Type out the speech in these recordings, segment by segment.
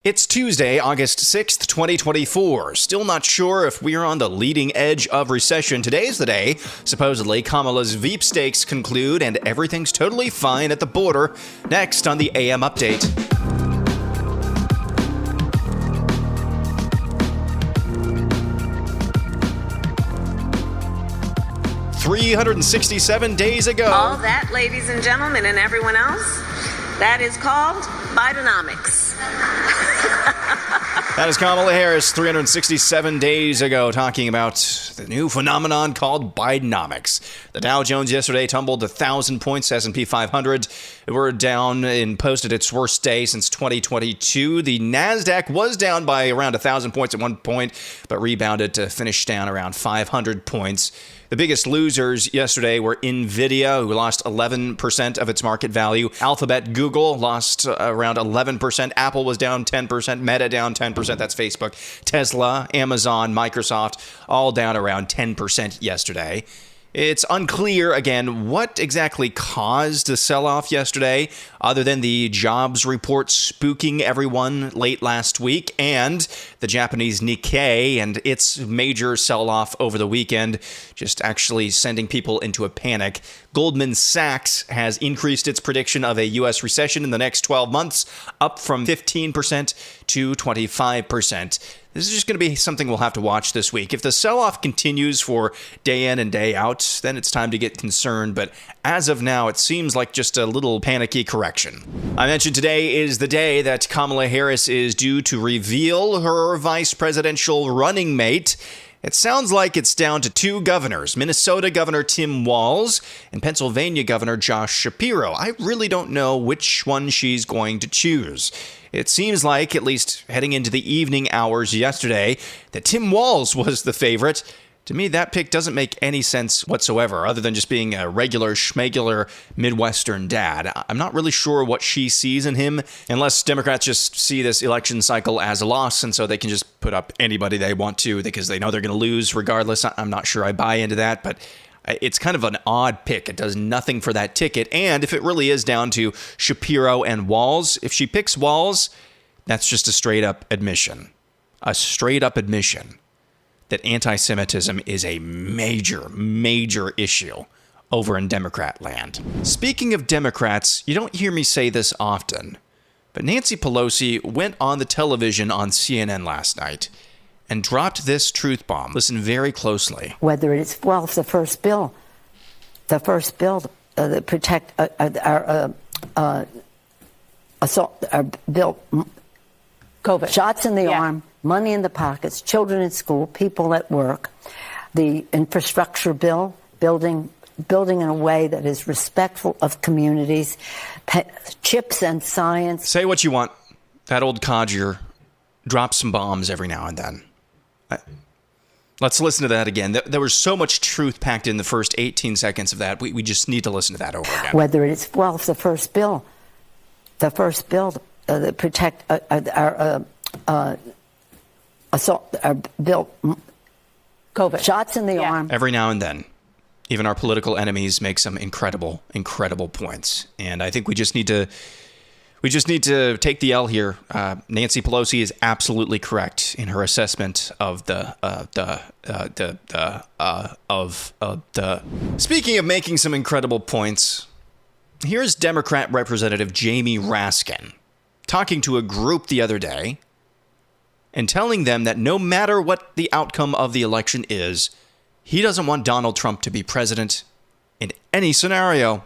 It's Tuesday, August 6th, 2024. Still not sure if we're on the leading edge of recession. Today's the day, supposedly, Kamala's Veep stakes conclude and everything's totally fine at the border. Next on the AM Update. "367 days ago." All that, ladies and gentlemen, and everyone else, that is called Bidenomics. That is Kamala Harris 367 days ago talking about the new phenomenon called Bidenomics. The Dow Jones yesterday tumbled 1,000 points. S&P 500 were down and posted its worst day since 2022. The NASDAQ was down by around 1,000 points at one point, but rebounded to finish down around 500 points. The biggest losers yesterday were Nvidia, who lost 11% of its market value. Alphabet, Google lost around 11%. Apple was down 10%. Meta down 10%. That's Facebook. Tesla, Amazon, Microsoft, all down around 10% yesterday. It's unclear, again, what exactly caused the sell-off yesterday, other than the jobs report spooking everyone late last week and the Japanese Nikkei and its major sell-off over the weekend, just actually sending people into a panic. Goldman Sachs has increased its prediction of a U.S. recession in the next 12 months, up from 15% to 25%. This is just going to be something we'll have to watch this week. If the sell-off continues for day in and day out, then it's time to get concerned. But as of now, it seems like just a little panicky correction. I mentioned today is the day that Kamala Harris is due to reveal her vice presidential running mate. It sounds like it's down to two governors, Minnesota Governor Tim Walz and Pennsylvania Governor Josh Shapiro. I really don't know which one she's going to choose. It seems like, at least heading into the evening hours yesterday, that Tim Walz was the favorite. To me, that pick doesn't make any sense whatsoever, other than just being a regular schmegular Midwestern dad. I'm not really sure what she sees in him, unless Democrats just see this election cycle as a loss, and so they can just put up anybody they want to because they know they're going to lose regardless. I'm not sure I buy into that, but it's kind of an odd pick. It does nothing for that ticket, and if it really is down to Shapiro and Walz, if she picks Walz, that's just a straight-up admission. A straight-up admission that anti-Semitism is a major, major issue over in Democrat land. Speaking of Democrats, you don't hear me say this often, but Nancy Pelosi went on the television on CNN last night and dropped this truth bomb. Listen very closely. Whether it's, well, it's the first bill that protect our assault, our bill, COVID. Shots in the arm, money in the pockets, children in school, people at work, the infrastructure bill, building in a way that is respectful of communities, chips and science. Say what you want. That old codger drops some bombs every now and then. Let's listen to that again. There was so much truth packed in the first 18 seconds of that. We just need to listen to that over again. Whether it's, well, it's the first bill that protect our assault, our bill, COVID. Shots in the arm. Every now and then, even our political enemies make some incredible, incredible points. And I think we just need to take the L here. Nancy Pelosi is absolutely correct in her assessment of the. Speaking of making some incredible points, here's Democrat Representative Jamie Raskin talking to a group the other day and telling them that no matter what the outcome of the election is, he doesn't want Donald Trump to be president in any scenario.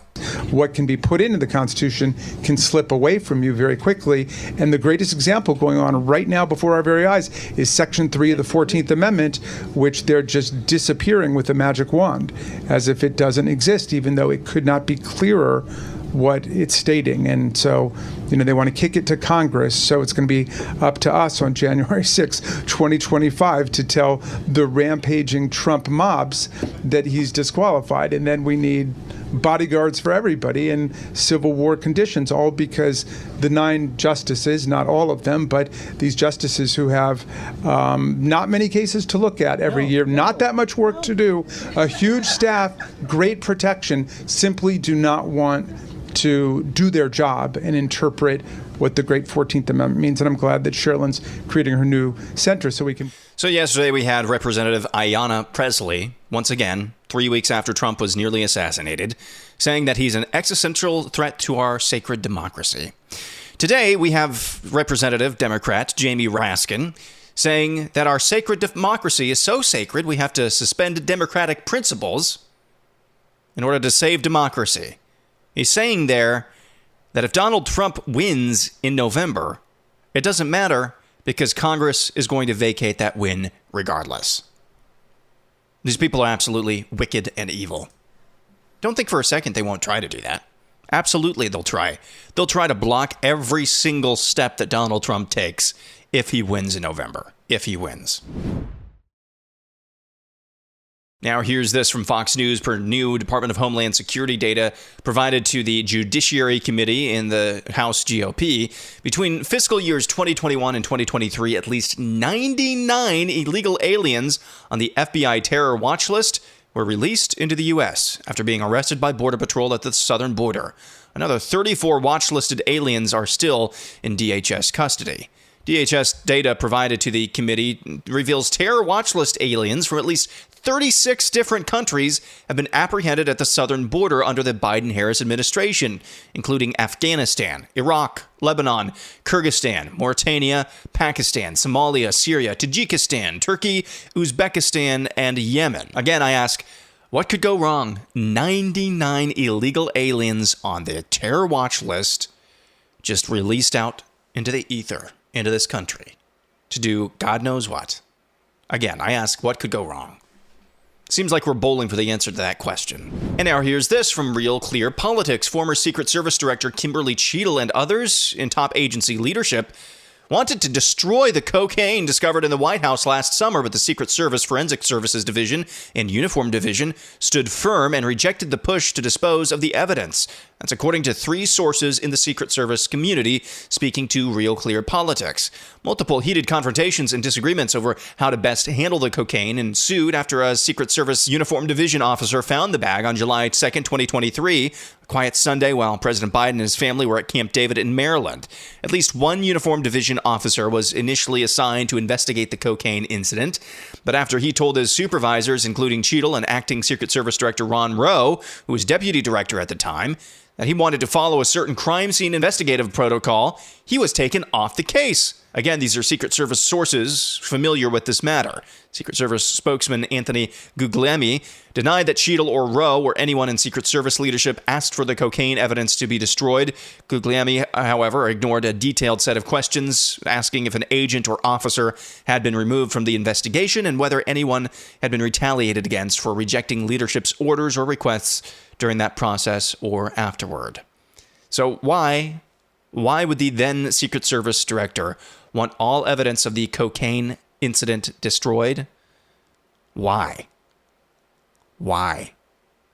What can be put into the Constitution can slip away from you very quickly. And the greatest example going on right now before our very eyes is Section 3 of the 14th Amendment, which they're just disappearing with a magic wand, as if it doesn't exist, even though it could not be clearer what it's stating. And so, they want to kick it to Congress. So it's going to be up to us on January 6, 2025 to tell the rampaging Trump mobs that he's disqualified. And then we need bodyguards for everybody in Civil War conditions, all because the 9 justices, not all of them, but these justices who have not many cases to look at every year, not that much work to do, a huge staff, great protection, simply do not want to do their job and interpret what the great 14th Amendment means. And I'm glad that Sherilyn's creating her new center so we can... So yesterday we had Representative Ayanna Pressley, once again, 3 weeks after Trump was nearly assassinated, saying that he's an existential threat to our sacred democracy. Today we have Representative Democrat Jamie Raskin saying that our sacred democracy is so sacred we have to suspend democratic principles in order to save democracy. He's saying there that if Donald Trump wins in November, it doesn't matter because Congress is going to vacate that win regardless. These people are absolutely wicked and evil. Don't think for a second they won't try to do that. Absolutely, they'll try. They'll try to block every single step that Donald Trump takes if he wins in November. If he wins. Now, here's this from Fox News per new Department of Homeland Security data provided to the Judiciary Committee in the House GOP. Between fiscal years 2021 and 2023, at least 99 illegal aliens on the FBI terror watch list were released into the U.S. after being arrested by Border Patrol at the southern border. Another 34 watch-listed aliens are still in DHS custody. DHS data provided to the committee reveals terror watch list aliens from at least 36 different countries have been apprehended at the southern border under the Biden-Harris administration, including Afghanistan, Iraq, Lebanon, Kyrgyzstan, Mauritania, Pakistan, Somalia, Syria, Tajikistan, Turkey, Uzbekistan, and Yemen. Again, I ask, what could go wrong? 99 illegal aliens on the terror watch list just released out into the ether, into this country, to do God knows what. Again, I ask, what could go wrong? Seems like we're bowling for the answer to that question. And now here's this from Real Clear Politics. Former Secret Service Director Kimberly Cheadle and others in top agency leadership wanted to destroy the cocaine discovered in the White House last summer, but the Secret Service Forensic Services Division and Uniform Division stood firm and rejected the push to dispose of the evidence. That's according to 3 sources in the Secret Service community speaking to Real Clear Politics. Multiple heated confrontations and disagreements over how to best handle the cocaine ensued after a Secret Service Uniform Division officer found the bag on July 2nd, 2023, a quiet Sunday while President Biden and his family were at Camp David in Maryland. At least one Uniform Division officer was initially assigned to investigate the cocaine incident, but after he told his supervisors, including Cheadle and Acting Secret Service Director Ron Rowe, who was deputy director at the time, that he wanted to follow a certain crime scene investigative protocol, he was taken off the case. Again, these are Secret Service sources familiar with this matter. Secret Service spokesman Anthony Guglielmi denied that Cheadle or Rowe or anyone in Secret Service leadership asked for the cocaine evidence to be destroyed. Guglielmi, however, ignored a detailed set of questions asking if an agent or officer had been removed from the investigation and whether anyone had been retaliated against for rejecting leadership's orders or requests during that process or afterward. So why would the then Secret Service director want all evidence of the cocaine incident destroyed? Why?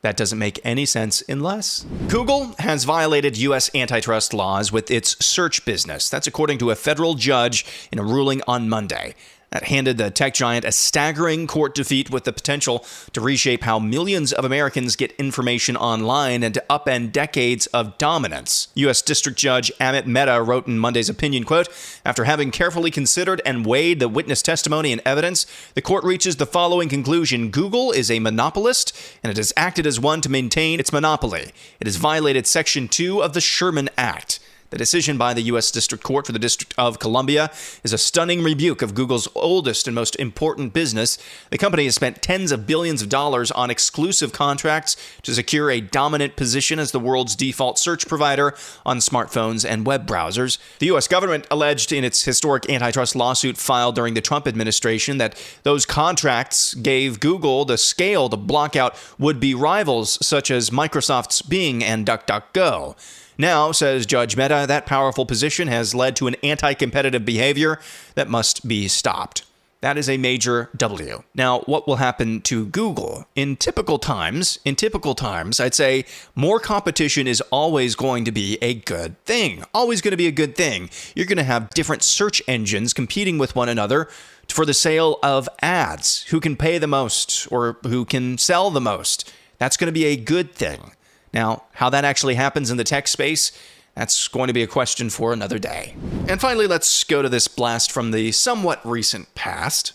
That doesn't make any sense unless Google has violated U.S. antitrust laws with its search business. That's according to a federal judge in a ruling on Monday. That handed the tech giant a staggering court defeat with the potential to reshape how millions of Americans get information online and to upend decades of dominance. U.S. District Judge Amit Mehta wrote in Monday's opinion, quote, "After having carefully considered and weighed the witness testimony and evidence, the court reaches the following conclusion. Google is a monopolist, and it has acted as one to maintain its monopoly. It has violated Section 2 of the Sherman Act. The decision by the U.S. District Court for the District of Columbia is a stunning rebuke of Google's oldest and most important business. The company has spent tens of billions of dollars on exclusive contracts to secure a dominant position as the world's default search provider on smartphones and web browsers. The U.S. government alleged in its historic antitrust lawsuit filed during the Trump administration that those contracts gave Google the scale to block out would-be rivals such as Microsoft's Bing and DuckDuckGo. Now, says Judge Mehta, that powerful position has led to an anti-competitive behavior that must be stopped. That is a major W. Now, what will happen to Google? In typical times, I'd say more competition is always going to be a good thing. Always going to be a good thing. You're going to have different search engines competing with one another for the sale of ads. Who can pay the most or who can sell the most? That's going to be a good thing. Now, how that actually happens in the tech space, That's going to be a question for another day. And finally, let's go to this blast from the somewhat recent past.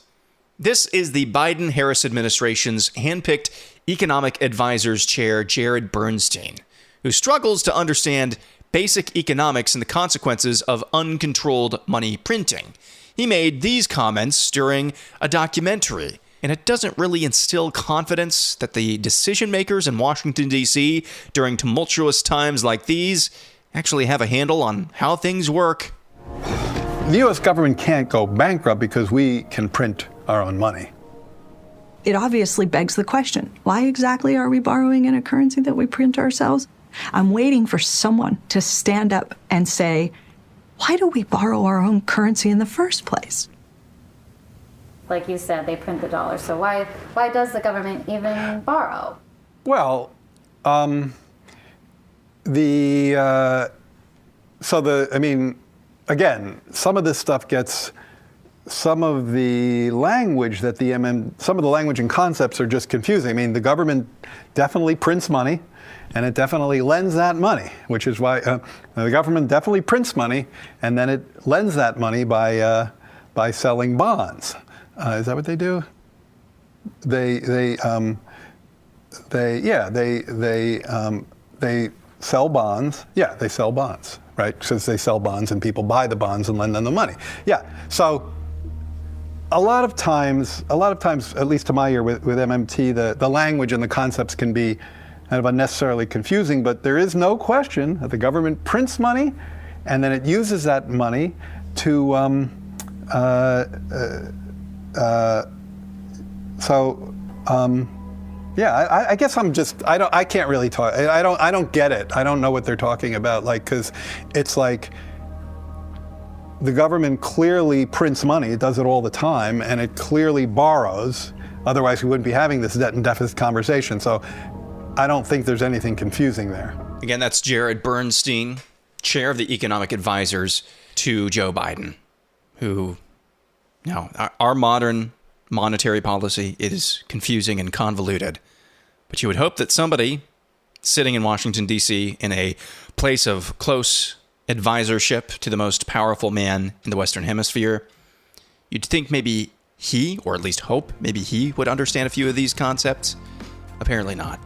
This is the Biden-Harris administration's handpicked economic advisors chair, Jared Bernstein, who struggles to understand basic economics and the consequences of uncontrolled money printing. He made these comments during a documentary, and it doesn't really instill confidence that the decision makers in Washington, D.C. during tumultuous times like these actually have a handle on how things work. The U.S. government can't go bankrupt because we can print our own money. It obviously begs the question, why exactly are we borrowing in a currency that we print ourselves? I'm waiting for someone to stand up and say, why do we borrow our own currency in the first place? Like you said, they print the dollar. So why does the government even borrow? Well, again, some of this stuff gets, some of the language that some of the language and concepts are just confusing. I mean, the government definitely prints money, and it definitely lends that money, which is why the government definitely prints money, and then it lends that money by selling bonds. Is that what they do? They sell bonds. Yeah, they sell bonds, right? Because they sell bonds and people buy the bonds and lend them the money. Yeah. So a lot of times, at least to my ear with MMT, the language and the concepts can be kind of unnecessarily confusing, but there is no question that the government prints money and then it uses that money to I guess I can't really talk. I don't get it. I don't know what they're talking about. Like, because it's like the government clearly prints money. It does it all the time, and it clearly borrows. Otherwise, we wouldn't be having this debt and deficit conversation. So I don't think there's anything confusing there. Again, that's Jared Bernstein, chair of the economic advisors to Joe Biden, who, our modern monetary policy is confusing and convoluted. But you would hope that somebody sitting in Washington, D.C., in a place of close advisorship to the most powerful man in the Western Hemisphere, you'd think maybe he, or at least hope, maybe he would understand a few of these concepts. Apparently not.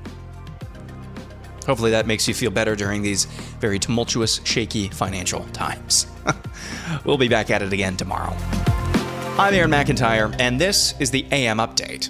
Hopefully that makes you feel better during these very tumultuous, shaky financial times. We'll be back at it again tomorrow. I'm Aaron McIntyre, and this is the AM Update.